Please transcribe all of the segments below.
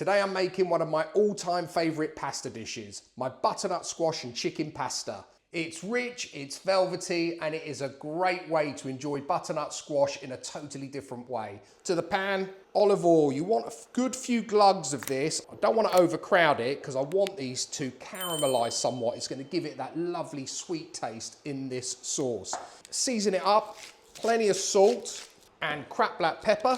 Today I'm making one of my all-time favourite pasta dishes, my butternut squash and chicken pasta. It's rich, it's velvety, and it is a great way to enjoy butternut squash in a totally different way. To the pan, olive oil. You want a good few glugs of this. I don't want to overcrowd it because I want these to caramelise somewhat. It's going to give it that lovely sweet taste in this sauce. Season it up, plenty of salt and cracked black pepper,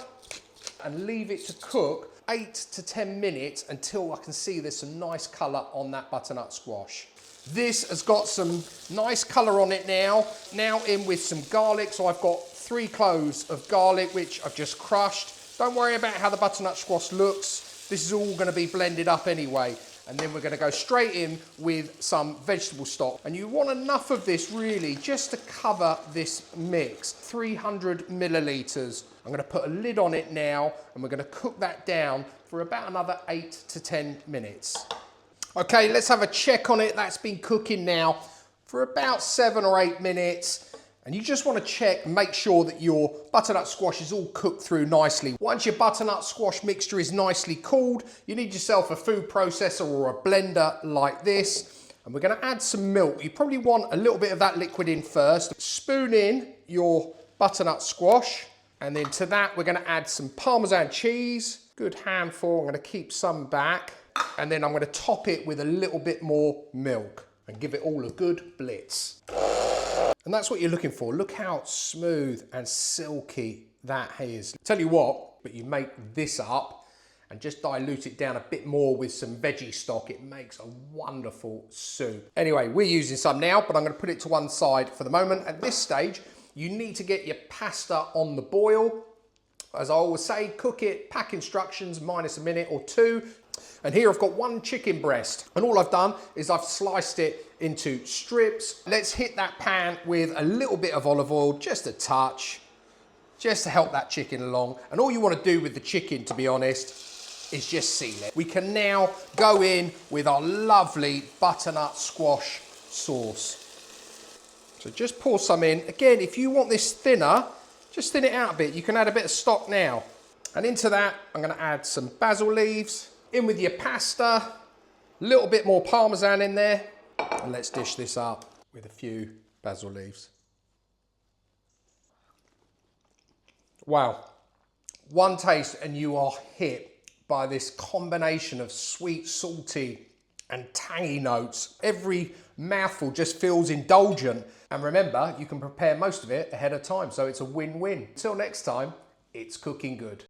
and leave it to cook 8 to 10 minutes until I can see there's some nice colour on that butternut squash. This has got some nice colour on it now. Now in with some garlic. So I've got 3 cloves of garlic, which I've just crushed. Don't worry about how the butternut squash looks. This is all going to be blended up anyway. And then we're going to go straight in with some vegetable stock. And you want enough of this really just to cover this mix. 300 millilitres. I'm going to put a lid on it now and we're going to cook that down for about another 8 to 10 minutes. Okay, let's have a check on it. That's been cooking now for about 7 or 8 minutes. And you just want to check and make sure that your butternut squash is all cooked through nicely. Once your butternut squash mixture is nicely cooled, you need yourself a food processor or a blender like this. And we're going to add some milk. You probably want a little bit of that liquid in first. Spoon in your butternut squash. And then to that, we're going to add some parmesan cheese. Good handful. I'm going to keep some back. And then I'm going to top it with a little bit more milk and give it all a good blitz. And that's what you're looking for. Look how smooth and silky that is. Tell you what, but you make this up and just dilute it down a bit more with some veggie stock. It makes a wonderful soup. Anyway, we're using some now, but I'm going to put it to one side for the moment. At this stage, you need to get your pasta on the boil. As I always say, cook it, pack instructions, minus a minute or 2. And here I've got 1 chicken breast. And all I've done is I've sliced it into strips. Let's hit that pan with a little bit of olive oil, just a touch, just to help that chicken along. And all you want to do with the chicken, to be honest, is just seal it. We can now go in with our lovely butternut squash sauce. So just pour some in. Again, if you want this thinner, just thin it out a bit. You can add a bit of stock now. And into that, I'm going to add some basil leaves. In with your pasta, a little bit more parmesan in there. And let's dish this up with a few basil leaves. Wow. One taste and you are hit by this combination of sweet, salty and tangy notes. Every mouthful just feels indulgent. And remember, you can prepare most of it ahead of time, so it's a win-win. Until next time, it's cooking good.